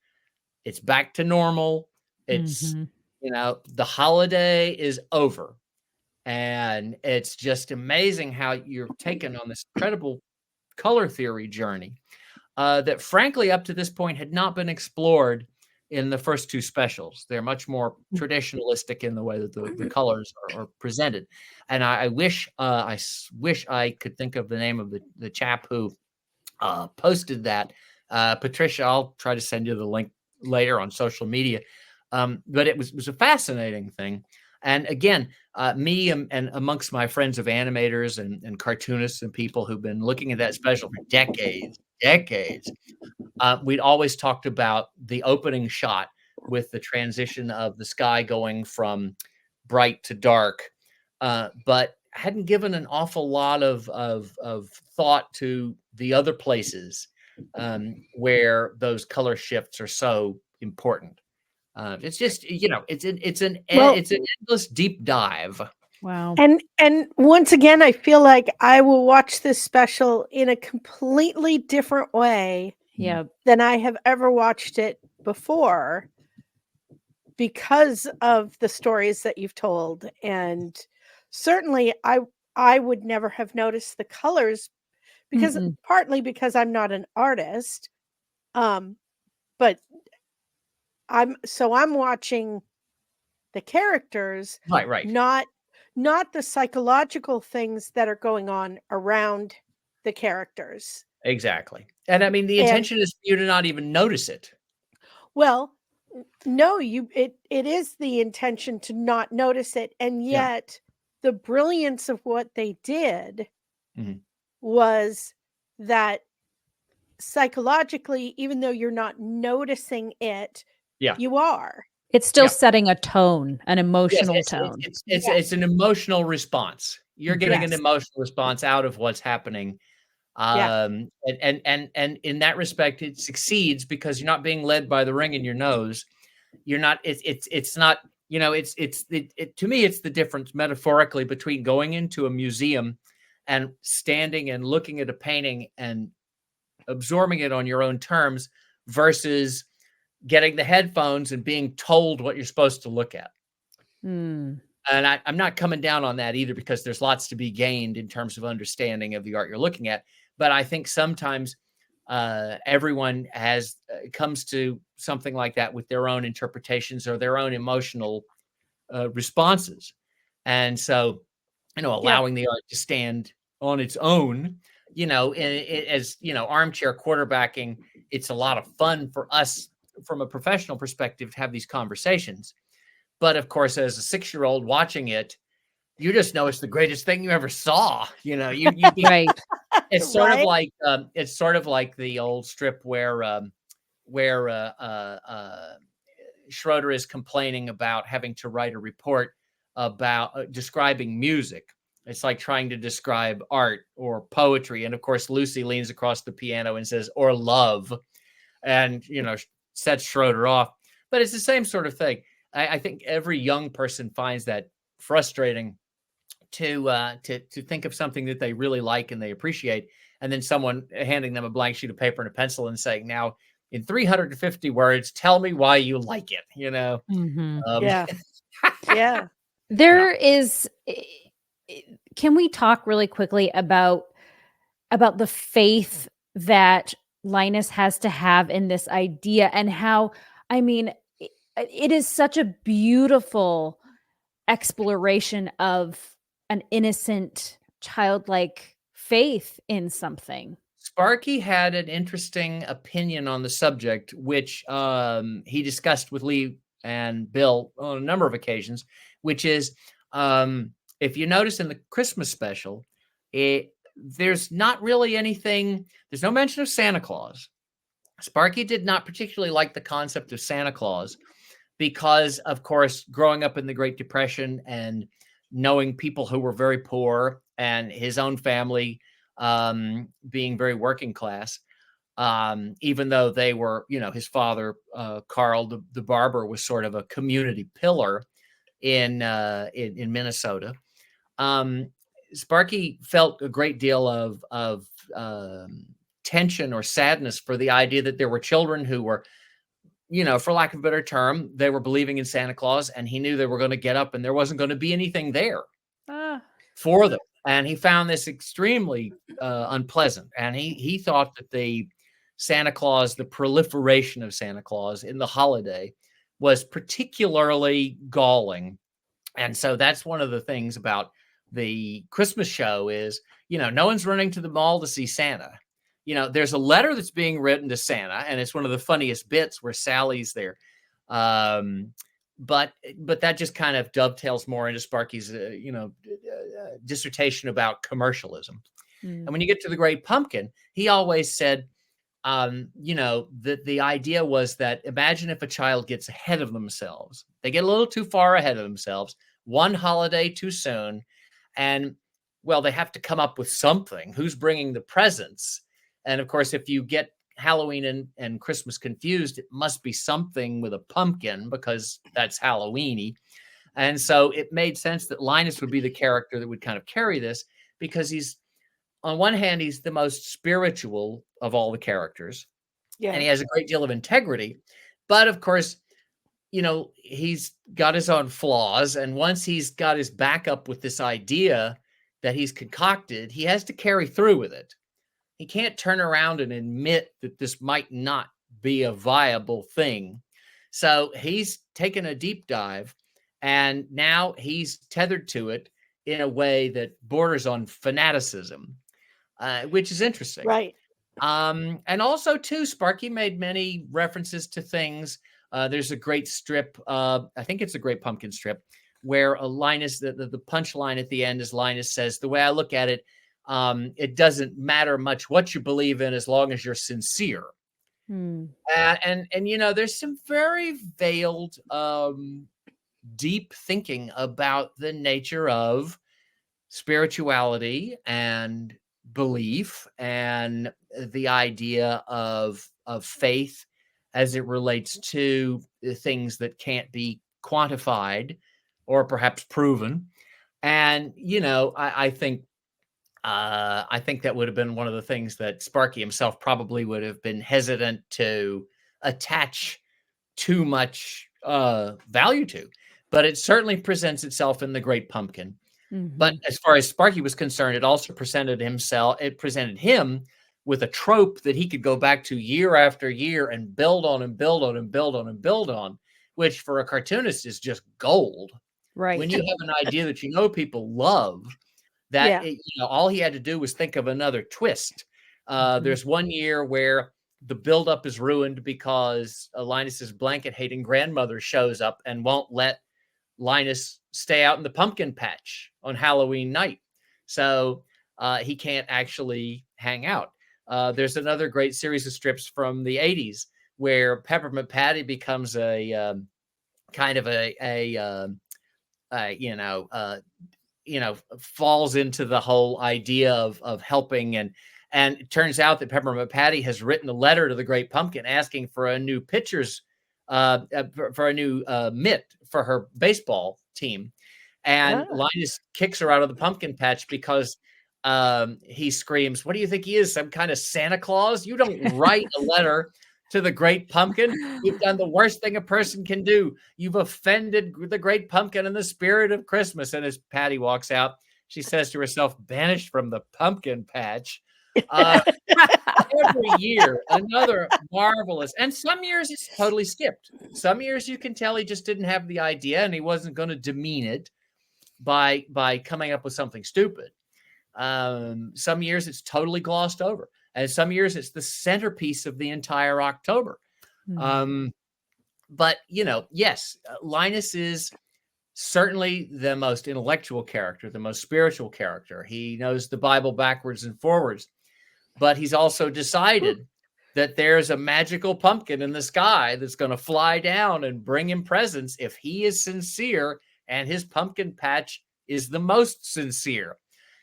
C: It's back to normal. It's, the holiday is over. And it's just amazing how you're taken on this incredible color theory journey that, frankly, up to this point had not been explored in the first two specials. They're much more traditionalistic in the way that the colors are presented. And I wish I could think of the name of the chap who posted that. Patricia, I'll try to send you the link later on social media. But it was a fascinating thing. And again, me and amongst my friends of animators and cartoonists and people who've been looking at that special for decades, we'd always talked about the opening shot with the transition of the sky going from bright to dark, but hadn't given an awful lot of thought to the other places where those color shifts are so important. It's just, it's an endless deep dive.
B: Wow.
A: And once again, I feel like I will watch this special in a completely different way than I have ever watched it before, because of the stories that you've told. And certainly I would never have noticed the colors because partly because I'm not an artist. But I'm watching the characters,
C: right,
A: not the psychological things that are going on around the characters.
C: Exactly. And I mean, the intention is for you to not even notice it.
A: Well, no, it is the intention to not notice it. And yet the brilliance of what they did was that psychologically, even though you're not noticing it, you are.
B: It's still setting a tone, an emotional tone.
C: It's an emotional response. You're getting an emotional response out of what's happening. And in that respect, it succeeds because you're not being led by the ring in your nose. You're not, it's not, to me, it's the difference metaphorically between going into a museum and standing and looking at a painting and absorbing it on your own terms versus getting the headphones and being told what you're supposed to look at.
B: Mm.
C: And I'm not coming down on that either, because there's lots to be gained in terms of understanding of the art you're looking at. But I think sometimes everyone comes to something like that with their own interpretations or their own emotional responses. And so, allowing the art to stand on its own, as armchair quarterbacking, it's a lot of fun for us from a professional perspective to have these conversations. But of course, as a 6-year-old watching it, you just know it's the greatest thing you ever saw.
B: Right.
C: It's sort of
A: Right.
C: like the old strip where Schroeder is complaining about having to write a report about describing music. It's like trying to describe art or poetry. And of course, Lucy leans across the piano and says, or love, and, sets Schroeder off. But it's the same sort of thing. I think every young person finds that frustrating to think of something that they really like and they appreciate, and then someone handing them a blank sheet of paper and a pencil and saying, now, in 350 words, tell me why you like it.
B: Mhm.
A: Yeah. Yeah.
B: There is. Can we talk really quickly about the faith that Linus has to have in this idea, and how, I mean, it is such a beautiful exploration of an innocent, childlike faith in something.
C: Sparky had an interesting opinion on the subject, which he discussed with Lee and Bill on a number of occasions, which is, if you notice in the Christmas special, there's not really anything, there's no mention of Santa Claus. Sparky did not particularly like the concept of Santa Claus because, of course, growing up in the Great Depression and knowing people who were very poor and his own family being very working class, even though they were, his father, Carl, the barber, was sort of a community pillar in Minnesota. Sparky felt a great deal of tension or sadness for the idea that there were children who were, for lack of a better term, they were believing in Santa Claus, and he knew they were going to get up and there wasn't going to be anything there for them. And he found this extremely unpleasant. And he thought that the proliferation of Santa Claus in the holiday was particularly galling. And so that's one of the things about the Christmas show is, no one's running to the mall to see Santa. There's a letter that's being written to Santa, and it's one of the funniest bits where Sally's there. But that just kind of dovetails more into Sparky's, dissertation about commercialism. And when you get to the Great Pumpkin, he always said, the idea was that imagine if a child gets ahead of themselves. They get a little too far ahead of themselves, one holiday too soon. And, well, they have to come up with something. Who's bringing the presents? And, of course, if you get Halloween and Christmas confused, it must be something with a pumpkin because that's Halloween-y. And so it made sense that Linus would be the character that would kind of carry this, because he's, on one hand, he's the most spiritual of all the characters.
A: Yeah.
C: And he has a great deal of integrity. But, of course, he's got his own flaws. And once he's got his back up with this idea that he's concocted, he has to carry through with it. He can't turn around and admit that this might not be a viable thing. So he's taken a deep dive, and now he's tethered to it in a way that borders on fanaticism, which is interesting.
A: Right.
C: And also, too, Sparky made many references to things. There's a great strip, I think it's a Great Pumpkin strip, where Linus, the punchline at the end is Linus says, the way I look at it, it doesn't matter much what you believe in as long as you're sincere. And there's some very veiled, deep thinking about the nature of spirituality and belief and the idea of faith as it relates to things that can't be quantified or perhaps proven. And, I think I think that would have been one of the things that Sparky himself probably would have been hesitant to attach too much value to. But it certainly presents itself in The Great Pumpkin. But
B: Mhm.
C: as far as Sparky was concerned, it also presented him with a trope that he could go back to year after year and build on and build on and build on and build on, which for a cartoonist is just gold.
B: Right.
C: When you have an idea that you know people love,
A: Yeah.
C: all he had to do was think of another twist.
B: Mhm.
C: There's one year where the buildup is ruined because Linus's blanket-hating grandmother shows up and won't let Linus stay out in the pumpkin patch on Halloween night. So he can't actually hang out. There's another great series of strips from the 80s where Peppermint Patty becomes a kind of falls into the whole idea of helping, and it turns out that Peppermint Patty has written a letter to the Great Pumpkin asking for a new pitcher's for a new mitt for her baseball team, and
A: Ah.
C: Linus kicks her out of the pumpkin patch because he screams, "What do you think he is? Some kind of Santa Claus? You don't write a letter to the Great Pumpkin. You've done the worst thing a person can do. You've offended the Great Pumpkin and the spirit of Christmas." And as Patty walks out, she says to herself, "Banished from the pumpkin patch." Uh, every year, another marvelous. And some years it's totally skipped. Some years you can tell he just didn't have the idea and he wasn't going to demean it by coming up with something stupid. Some years it's totally glossed over, and some years it's the centerpiece of the entire October.
B: Mhm.
C: But yes, Linus is certainly the most intellectual character, the most spiritual character. He knows the Bible backwards and forwards, but he's also decided that there's a magical pumpkin in the sky that's going to fly down and bring him presents if he is sincere, and his pumpkin patch is the most sincere.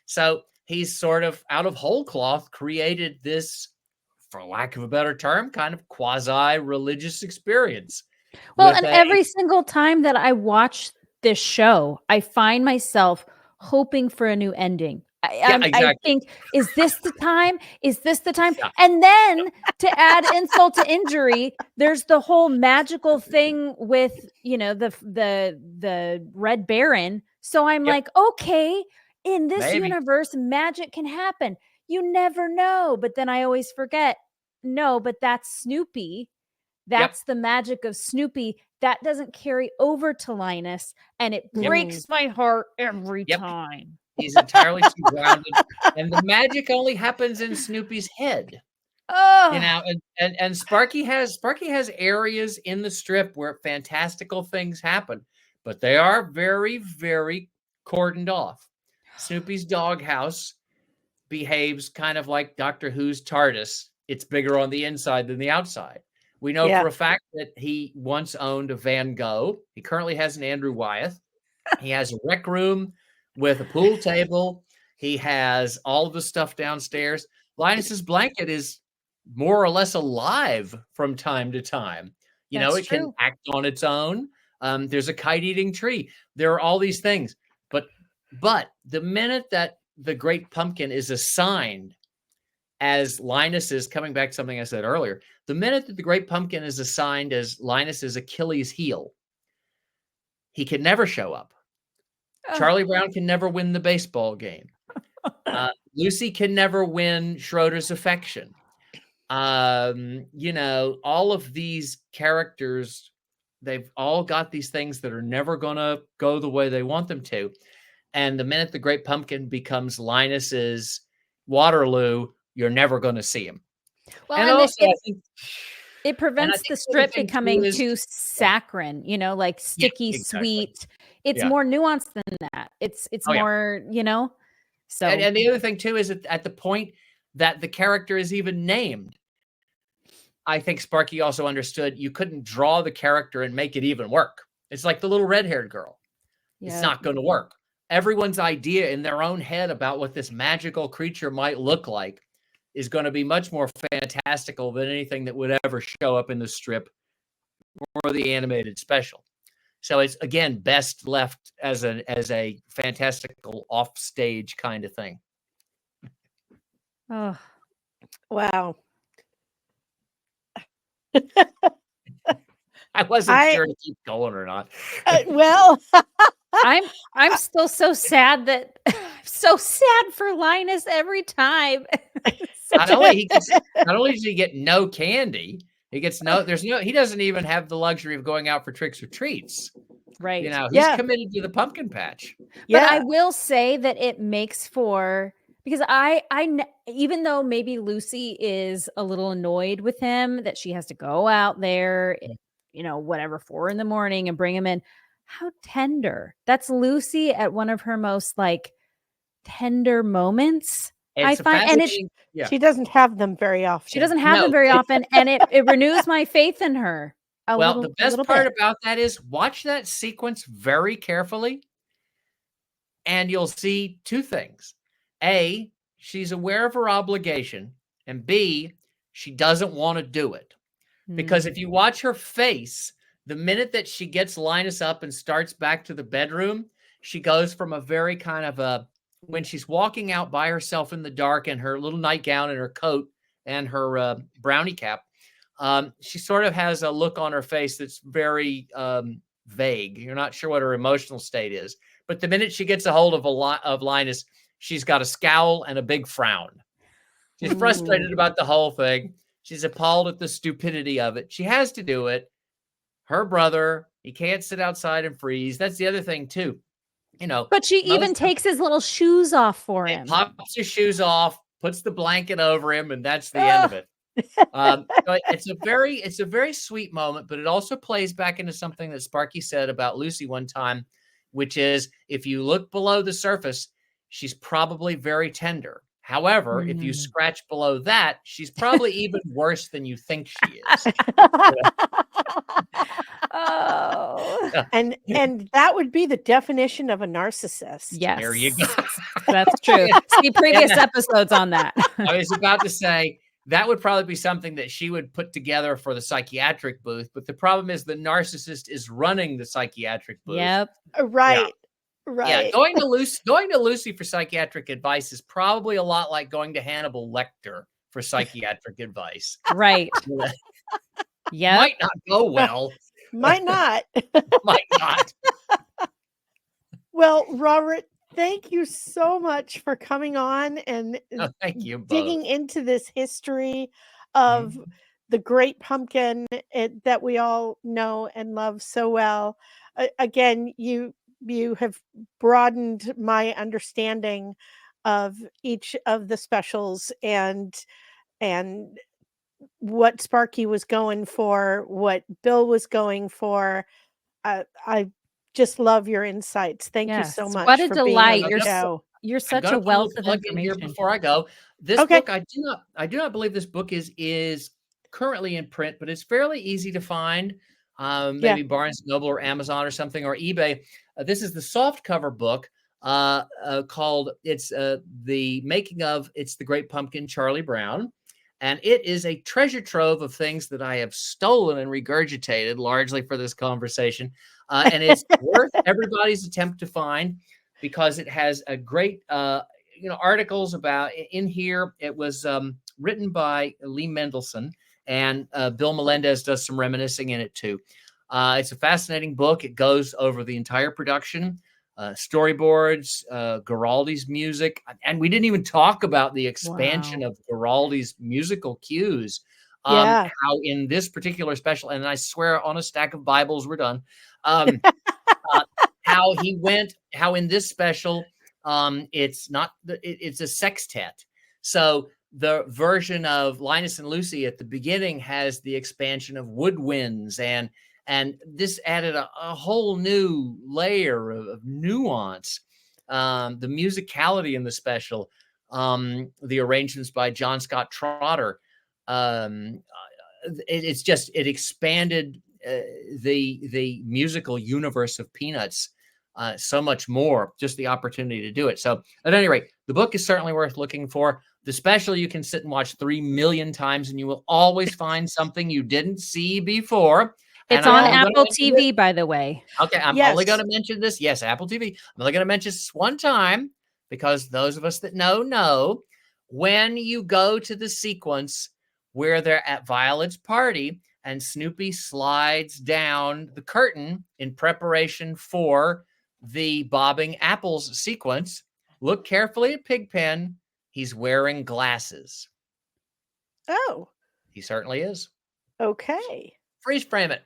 C: So he's sort of out of whole cloth created this, for lack of a better term, kind of quasi-religious experience
B: Well,
C: with
B: and
C: a
B: every single time that I watch this show, I find myself hoping for a new ending.
C: yeah,
B: I
C: exactly.
B: think, is this the time? Is this the time?
C: Yeah.
B: And then to add insult to injury, there's the whole magical thing with, the Red Baron. So I'm
C: Yep.
B: like, okay, in this
C: Maybe.
B: universe, magic can happen. You never know. But then I always forget, no, but that's Snoopy.
C: Yep.
B: That's the magic of Snoopy. That doesn't carry over to Linus, and it
C: Yep.
B: breaks my heart every
C: Yep.
B: time.
C: He's entirely too grounded, and the magic only happens in Snoopy's head.
B: Oh,
C: And Sparky has areas in the strip where fantastical things happen, but they are very, very cordoned off. Snoopy's doghouse behaves kind of like Doctor Who's TARDIS. It's bigger on the inside than the outside. We know
A: Yeah.
C: for a fact that he once owned a Van Gogh. He currently has an Andrew Wyeth. He has a rec room with a pool table. He has all the stuff downstairs. Linus's blanket is more or less alive from time to time.
B: that's
C: It can
B: true.
C: act on its own. There's a kite-eating tree. There are all these things. But the minute that the Great Pumpkin is assigned as Linus's, coming back to something I said earlier, the minute that the Great Pumpkin is assigned as Linus's Achilles heel, he can never show up. Charlie Brown can never win the baseball game. Lucy can never win Schroeder's affection. All of these characters, they've all got these things that are never going to go the way they want them to. And the minute the Great Pumpkin becomes Linus's Waterloo, you're never going to see him.
B: Well,
C: And
B: and
C: also, I think,
B: it prevents the
C: the other
B: strip
C: thing too
B: becoming
C: is,
B: too saccharine, like
C: yeah,
B: sticky
C: exactly.
B: sweet. It's
C: Yeah.
B: more nuanced than that. It's
C: Oh, yeah.
B: more, so
C: And the other thing too is at the point that the character is even named, I think Sparky also understood you couldn't draw the character and make it even work. It's like the little red-haired girl. It's
B: yeah.
C: not going to work. Everyone's idea in their own head about what this magical creature might look like is going to be much more fantastical than anything that would ever show up in the strip or the animated special. So it's, again, best left as a fantastical offstage kind of thing.
B: Oh,
A: Wow.
C: I wasn't
A: I
C: sure to keep going or not.
A: well,
B: I'm still so sad that I'm so sad for Linus every time.
C: Not only he gets, not only does he get no candy, he gets no. There's no. He doesn't even have the luxury of going out for tricks or treats.
B: Right.
C: You know, he's
A: Yeah.
C: committed to the pumpkin patch.
B: But I
A: yeah.
B: will say that it makes for, because even though maybe Lucy is a little annoyed with him that she has to go out there, whatever, 4 in the morning and bring him in. How tender. That's Lucy at one of her most like tender moments, I
C: It's a
B: find. And
C: fascinating. Yeah.
A: She doesn't have them very often.
B: she doesn't have
C: No,
B: them very often. And it renews my faith in her
C: Well, the best part
B: bit.
C: about that is watch that sequence very carefully, and you'll see two things. A, she's aware of her obligation, and B, she doesn't want to do it. Because if you watch her face, the minute that she gets Linus up and starts back to the bedroom, she goes from a very kind of a, when she's walking out by herself in the dark in her little nightgown and her coat and her brownie cap, she sort of has a look on her face that's very vague. You're not sure what her emotional state is. But the minute she gets a hold of Linus, she's got a scowl and a big frown. She's frustrated about the whole thing. She's appalled at the stupidity of it. She has to do it. Her brother, he can't sit outside and freeze. That's the other thing, too. You know,
B: But she even takes his little shoes off for him.
C: Pops his shoes off, puts the blanket over him, and that's the end of it. It's a very sweet moment, but it also plays back into something that Sparky said about Lucy one time, which is if you look below the surface, she's probably very tender. However, if you scratch below that, she's probably even worse than you think she is.
B: Oh.
A: and that would be the definition of a narcissist.
B: Yes.
C: There you go.
B: That's true. See previous episodes on that.
C: I was about to say that would probably be something that she would put together for the psychiatric booth. But the problem is the narcissist is running the psychiatric booth.
B: Yep.
A: Right.
C: Yeah.
A: Right.
C: Yeah, going to Lucy for psychiatric advice is probably a lot like going to Hannibal Lecter for psychiatric advice.
B: Right. Yeah.
C: Might not go well.
A: Might not.
C: Might not.
A: Well, Robert, thank you so much for coming on and
C: Thank you both.
A: digging into this history of the great pumpkin that we all know and love so well. Again, you have broadened my understanding of each of the specials and what Sparky was going for, what Bill was going for. I just love your insights. Thank you so much.
B: What a
A: for
B: delight.
A: Being on the show.
B: You're such a wealth of information.
C: Here before I go, this book, I do not believe this book is currently in print, but it's fairly easy to find. Maybe Barnes & Noble or Amazon or something, or eBay. This is the soft cover book called The Making of It's the Great Pumpkin, Charlie Brown. And it is a treasure trove of things that I have stolen and regurgitated largely for this conversation. And it's worth everybody's attempt to find because it has a great, articles about in here. It was written by Lee Mendelson, and Bill Melendez does some reminiscing in it too. It's a fascinating book. It goes over the entire production, storyboards, Guaraldi's music. And we didn't even talk about the expansion of Guaraldi's musical cues. How in this particular special, and I swear on a stack of Bibles, we're done. How in this special, it's a sextet. So the version of Linus and Lucy at the beginning has the expansion of woodwinds, and this added a whole new layer of nuance. The musicality in the special, the arrangements by John Scott Trotter, it expanded the musical universe of Peanuts so much more, just the opportunity to do it. So at any rate, the book is certainly worth looking for. The special you can sit and watch 3 million times, and you will always find something you didn't see before.
B: It's on Apple TV, by the way.
C: Okay, I'm only going to mention this. Yes, Apple TV. I'm only going to mention this one time because those of us that know. when you go to the sequence where they're at Violet's party and Snoopy slides down the curtain in preparation for the bobbing apples sequence, look carefully at Pigpen. He's wearing glasses.
A: Oh,
C: He certainly is.
A: okay.
C: Freeze frame it.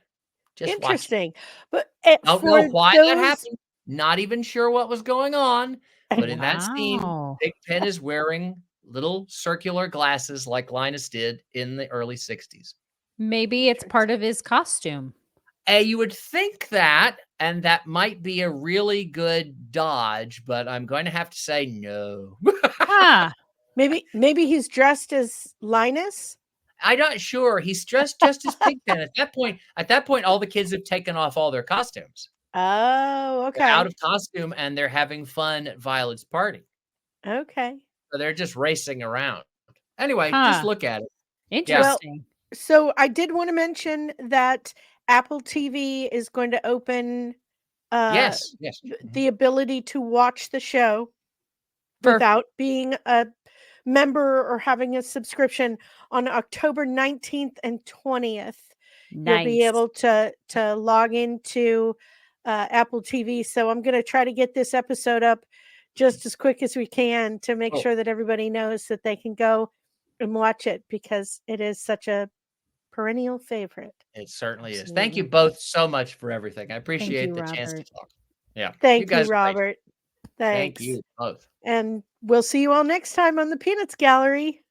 C: Just watch it.
A: Interesting. But
C: Don't know why that happened. Not even sure what was going on. But in that scene,
B: Wow.
C: Pigpen is wearing little circular glasses like Linus did in the early 60s.
B: Maybe it's part of his costume.
C: You would think that, and that might be a really good dodge, but I'm going to have to say no.
B: Ah,
A: Maybe he's dressed as Linus.
C: I'm not sure. He's dressed just as Pigpen. At that point, all the kids have taken off all their costumes.
A: Oh, okay.
C: They're out of costume and they're having fun at Violet's party.
A: Okay.
C: So they're just racing around. Anyway, just look at it.
B: interesting.
A: So I did want to mention that Apple TV is going to open
C: Yes.
A: the ability to watch the show
B: For-
A: without being a member or having a subscription on October 19th and 20th.
B: Nice.
A: You'll be able to log into Apple TV. So I'm going to try to get this episode up just as quick as we can to make sure that everybody knows that they can go and watch it, because it is such a perennial favorite.
C: It certainly is. Thank you both so much for everything. I appreciate
B: you,
C: the chance to
B: Robert.
C: talk. Yeah.
A: Thank you,
C: guys are great.
A: Robert.
C: Thank
A: Thanks.
C: you both.
A: And we'll see you all next time on the Peanuts Gallery.